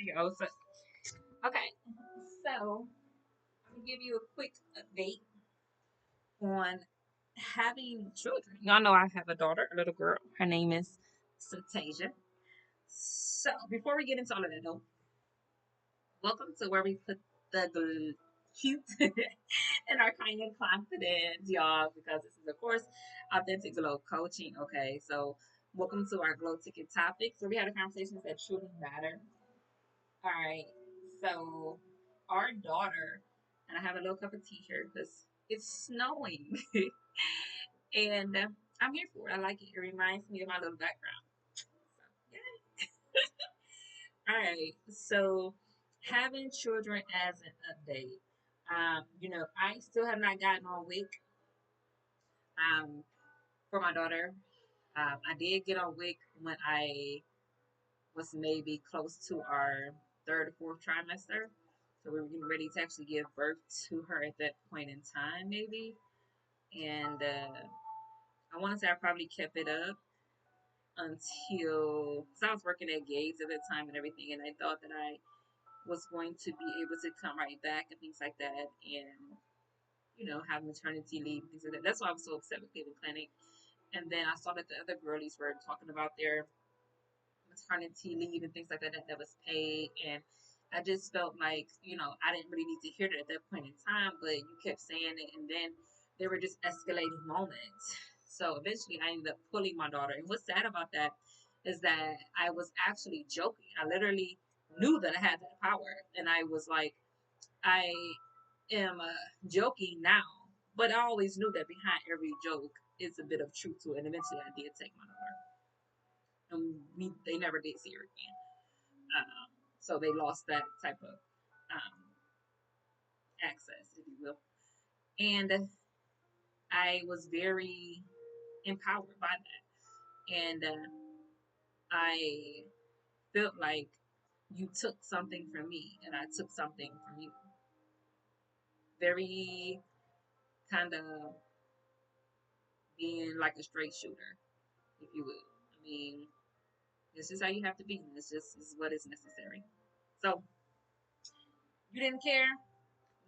you go. So, okay, so I'm gonna give you a quick update on having children. Y'all know I have a daughter, a little girl. Her name is Satasia. So before we get into all of that, though, welcome to where we put the cute and our kind of confidence, y'all, because this is, of course, authentic glow coaching. Okay, so welcome to our glow ticket topics where we had a conversations that truly matter. All right, so our daughter, and I have a little cup of tea here because it's snowing, and I'm here for it. I like it. It reminds me of my little background. So, yeah. All right. So, having children as an update. I still have not gotten on WIC um, for my daughter. I did get on WIC when I was maybe close to our third or fourth trimester. So we were getting ready to actually give birth to her at that point in time, maybe. And I want to say I probably kept it up until, because I was working at Gates at that time and everything, and I thought that I was going to be able to come right back and things like that, and have maternity leave and things like that. That's why I was so upset with Cleveland Clinic. And then I saw that the other girlies were talking about their maternity leave and things like that was paid, and I just felt like I didn't really need to hear that at that point in time, but you kept saying it, and then there were just escalating moments. So eventually I ended up pulling my daughter, and what's sad about that is that I was actually joking. I literally knew that I had that power, and I was like, I am joking now, but I always knew that behind every joke is a bit of truth to it, and eventually I did take my daughter, and they never did see her again. So they lost that type of access, if you will. And I was very empowered by that. And I felt like you took something from me and I took something from you. Very kind of being like a straight shooter, if you will. I mean, this is how you have to be. This is what is necessary. So you didn't care?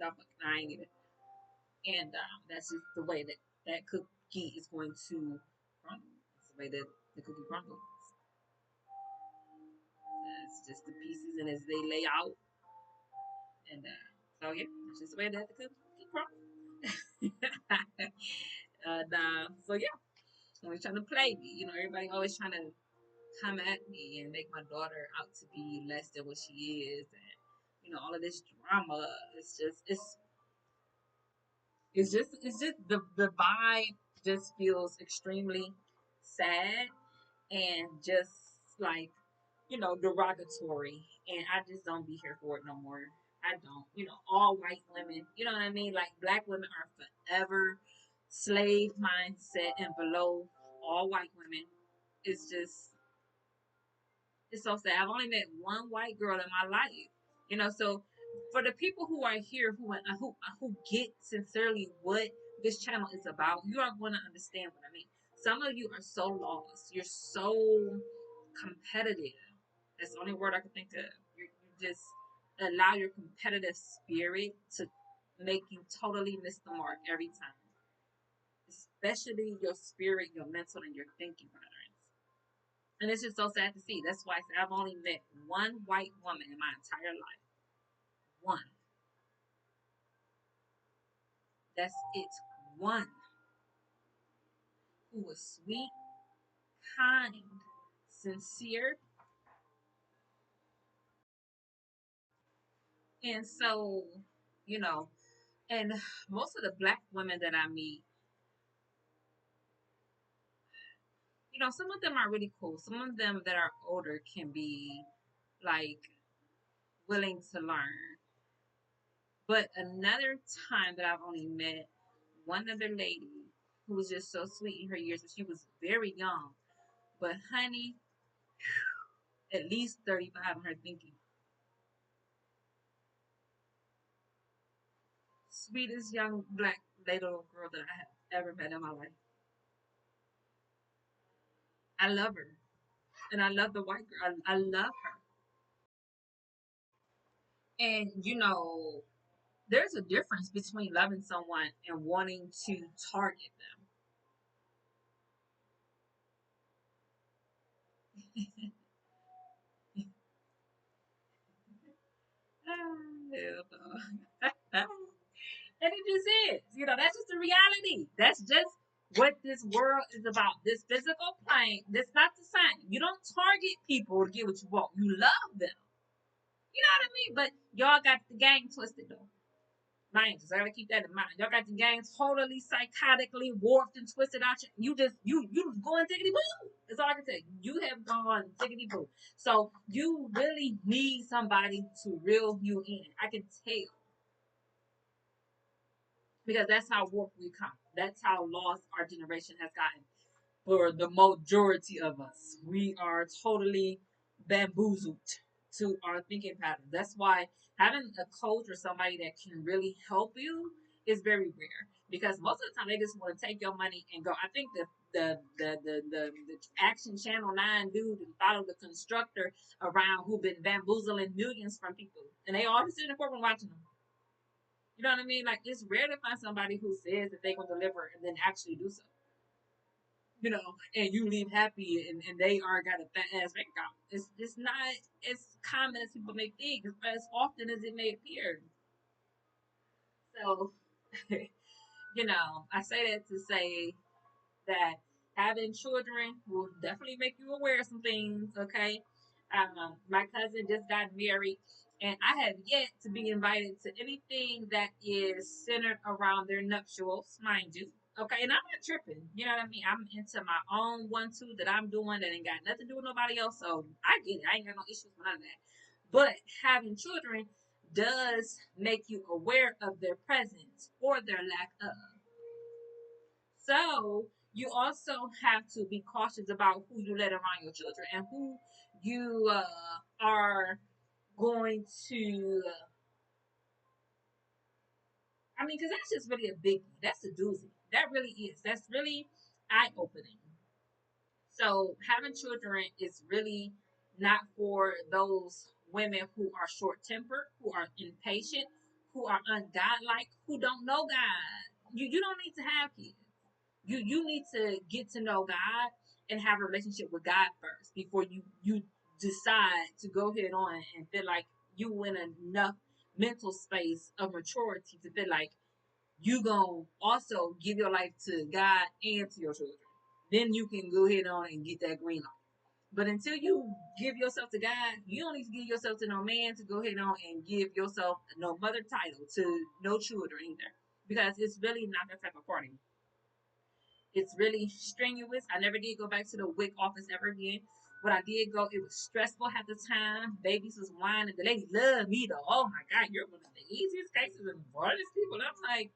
No, I ain't either. And that's just the way that that cookie is going to crumble. That's the way that the cookie crumbles. It's just the pieces and as they lay out, and so yeah, that's just the way that the cookie crumbles. And so yeah, always trying to play me. Everybody always trying to come at me and make my daughter out to be less than what she is, and all of this drama. It's just the vibe just feels extremely sad and just like derogatory, and I just don't be here for it no more. I don't. All white women, you know what I mean? Like black women are forever slave mindset and below all white women. It's just it's so sad. I've only met one white girl in my life. So for the people who are here who get sincerely what this channel is about, you are going to understand what I mean. Some of you are so lost. You're so competitive. That's the only word I can think of. You just allow your competitive spirit to make you totally miss the mark every time, especially your spirit, your mental, and your thinking patterns. And it's just so sad to see. That's why I say I've only met one white woman in my entire life. One. That's it. One who was sweet, kind, sincere. And so, you know, and most of the black women that I meet, some of them are really cool. Some of them that are older can be like willing to learn. But another time that I've only met one other lady who was just so sweet in her years, but she was very young. But honey, at least 35 in her thinking. Sweetest young black little girl that I have ever met in my life. I love her. And I love the white girl. I love her. And there's a difference between loving someone and wanting to target them. Hell no. And it just is. That's just the reality. That's just what this world is about. This physical plane, that's not the same. You don't target people to get what you want. You love them. You know what I mean? But y'all got the game twisted though. Mind, just gotta keep that in mind. Y'all got the game totally psychotically warped and twisted out. You going tickety boo. That's all I can say. You have gone tickety boo. So you really need somebody to reel you in. I can tell because that's how warped we come. That's how lost our generation has gotten. For the majority of us, we are totally bamboozled to our thinking patterns. That's why having a coach or somebody that can really help you is very rare. Because most of the time they just want to take your money and go. I think the Action Channel 9 dude and follow the constructor around who've been bamboozling millions from people. And they all just sitting in the courtroom watching them. You know what I mean? Like it's rare to find somebody who says that they will deliver and then actually do so. And you leave happy and they are got a fat ass bank account. It's not as common as people may think, as often as it may appear. So, I say that to say that having children will definitely make you aware of some things. Okay, my cousin just got married, and I have yet to be invited to anything that is centered around their nuptials, mind you. Okay, and I'm not tripping. You know what I mean? I'm into my own one two that I'm doing that ain't got nothing to do with nobody else. So I get it. I ain't got no issues with none of that. But having children does make you aware of their presence or their lack of. So you also have to be cautious about who you let around your children and who you are going to. I mean, because that's just really a biggie. That's a doozy. That really is. That's really eye opening. So having children is really not for those women who are short tempered, who are impatient, who are ungodlike, who don't know God. You don't need to have kids. You need to get to know God and have a relationship with God first before you decide to go ahead on and feel like you in enough mental space of maturity to feel like you gonna also give your life to God and to your children. Then you can go ahead on and get that green light. But until you give yourself to God, you don't need to give yourself to no man to go ahead on and give yourself no mother title to no children either. Because it's really not that type of party. It's really strenuous. I never did go back to the WIC office ever again. When I did go, it was stressful at the time. Babies was whining. The lady loved me though. Oh my God, you're one of the easiest cases and hardest people. And I'm like,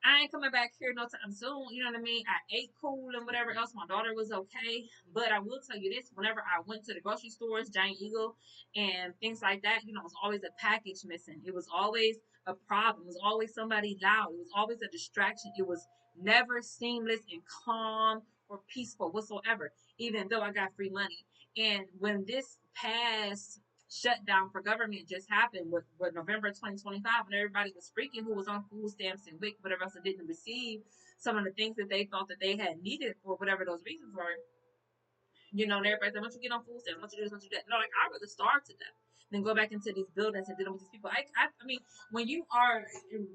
I ain't coming back here no time soon. You know what I mean? I ate cool and whatever else. My daughter was okay. But I will tell you this, whenever I went to the grocery stores, Giant Eagle, and things like that, it was always a package missing. It was always a problem. It was always somebody loud. It was always a distraction. It was never seamless and calm or peaceful whatsoever, even though I got free money. And when this past shutdown for government just happened with November 2025, and everybody was freaking who was on food stamps and WIC, whatever else, that didn't receive some of the things that they thought that they had needed for whatever those reasons were. And everybody said, once you get on food stamps, once you do this, once you do that. No, like, I'd rather starve to death than go back into these buildings and deal with these people. I mean, when you are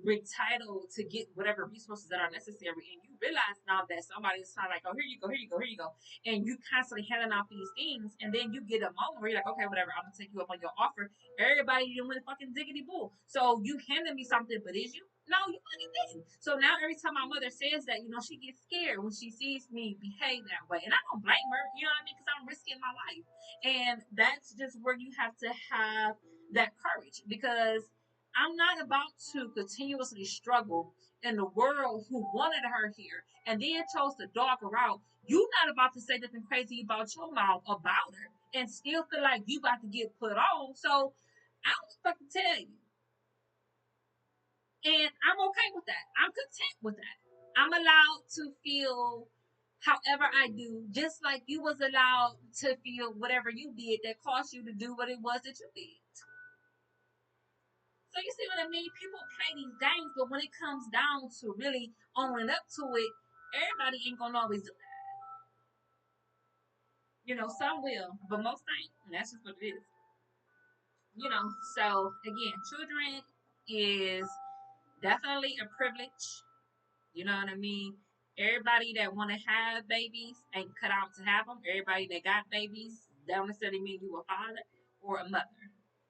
entitled to get whatever resources that are necessary, and you realize now that somebody is trying, like, oh, here you go, here you go, here you go, and you constantly handing out these things, and then you get a moment where you're like, okay, whatever, I'm gonna take you up on your offer. Everybody you went fucking diggity bull. So you handed me something, but is you? No, you fucking didn't. So now every time my mother says that, she gets scared when she sees me behave that way. And I don't blame her, you know what I mean? Because I'm risking my life. And that's just where you have to have that courage, because I'm not about to continuously struggle in the world who wanted her here and then chose to dog her out. You're not about to say nothing crazy about your mom about her and still feel like you about to get put on. So I was fucking tell you. And I'm okay with that. I'm content with that. I'm allowed to feel however I do, just like you was allowed to feel whatever you did that caused you to do what it was that you did. So you see what I mean? People play these games, but when it comes down to really owning up to it, everybody ain't gonna always do that. Some will, but most ain't. And that's just what it is. So again, children is definitely a privilege. You know what I mean? Everybody that want to have babies ain't cut out to have them. Everybody that got babies don't necessarily mean you a father or a mother.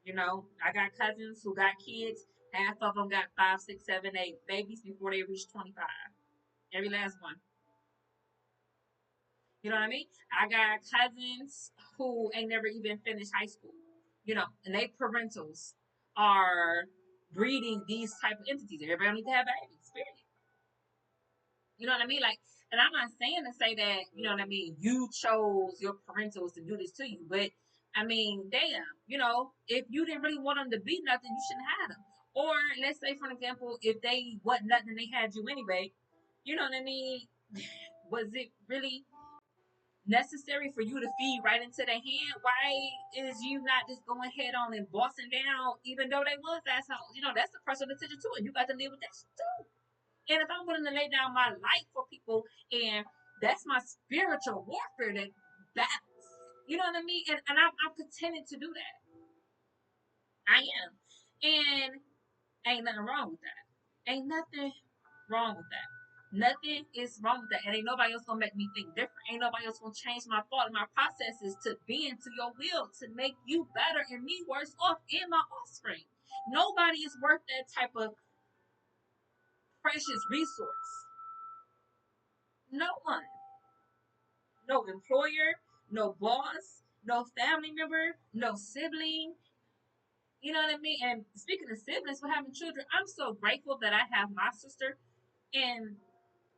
I got cousins who got kids. Half of them got 5, 6, 7, 8 babies before they reach 25. Every last one. You know what I mean? I got cousins who ain't never even finished high school. And they parentals are breeding these type of entities. Everybody need to have babies. Period. You know what I mean? Like, and I'm not saying to say that, you know what I mean, you chose your parentals to do this to you, but I mean, damn, if you didn't really want them to be nothing, you shouldn't have them. Or let's say, for example, if they wasn't nothing, they had you anyway. You know what I mean? Was it really necessary for you to feed right into their hand? Why is you not just going head on and bossing down, even though they was assholes? That's the personal decision too, and you got to live with that too. And if I'm willing to lay down my life for people, and that's my spiritual warfare that battles, you know what I mean? And I'm contented to do that. I am. And ain't nothing wrong with that. Ain't nothing wrong with that. Nothing is wrong with that. And ain't nobody else gonna make me think different. Ain't nobody else gonna change my thought and my processes to bend to your will to make you better and me worse off and my offspring. Nobody is worth that type of precious resource. No one. No employer, no boss, no family member, no sibling. You know what I mean? And speaking of siblings for having children, I'm so grateful that I have my sister. And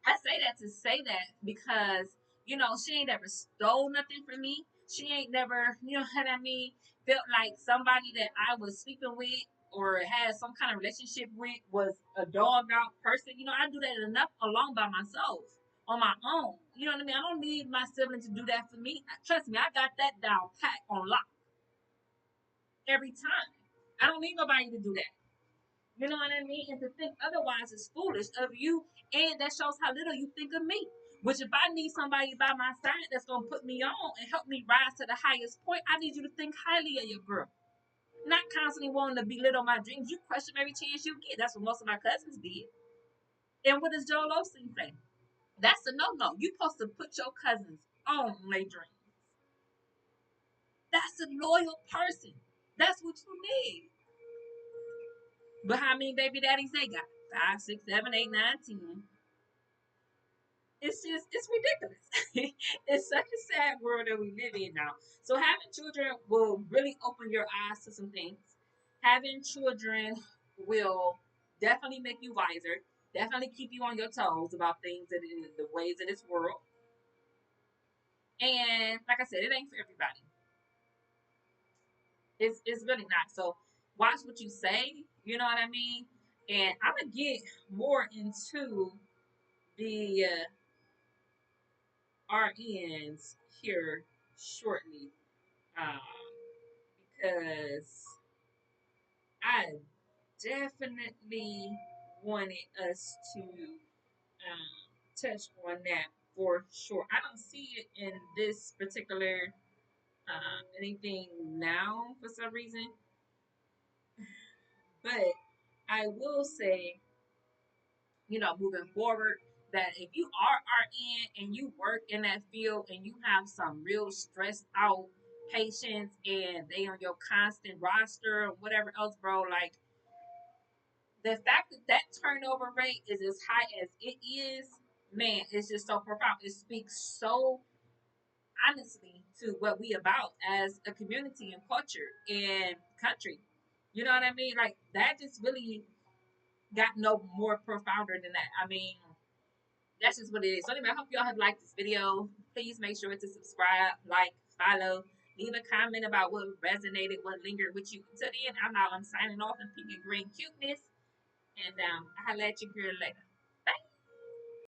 I say that to say that because, she ain't ever stole nothing from me. She ain't never, what I mean, felt like somebody that I was sleeping with or had some kind of relationship with was a dogged out person. I do that enough alone by myself on my own. You know what I mean? I don't need my sibling to do that for me. Trust me, I got that down pat on lock every time. I don't need nobody to do that. You know what I mean? And to think otherwise is foolish of you, and that shows how little you think of me. Which, if I need somebody by my side that's gonna put me on and help me rise to the highest point, I need you to think highly of your girl. Not constantly wanting to belittle my dreams. You question every chance you get. That's what most of my cousins did. And what does Joel Osteen say? That's a no-no. You're supposed to put your cousins on their dreams. That's a loyal person. That's what you need. But how many baby daddies they got? 5, 6, 7, 8, 9, 10. It's ridiculous. It's such a sad world that we live in now. So having children will really open your eyes to some things. Having children will definitely make you wiser. Definitely keep you on your toes about things that in the ways of this world. And like I said, it ain't for everybody. It's really not. So watch what you say. You know what I mean? And I'm gonna get more into the RNs here shortly, um, because I definitely wanted us to touch on that for sure. I don't see it in this particular anything now for some reason, but I will say, moving forward, that if you are RN and you work in that field and you have some real stressed out patients and they on your constant roster or whatever else, bro, like the fact that that turnover rate is as high as it is, man, it's just so profound. It speaks so honestly to what we about as a community and culture and country. You know what I mean? Like that just really got no more profounder than that. I mean, that's just what it is. So anyway, I hope y'all have liked this video. Please make sure to subscribe, like, follow, leave a comment about what resonated, what lingered with you. Until then, I'm out. I'm signing off in pink and green cuteness. And I'll let you girl later.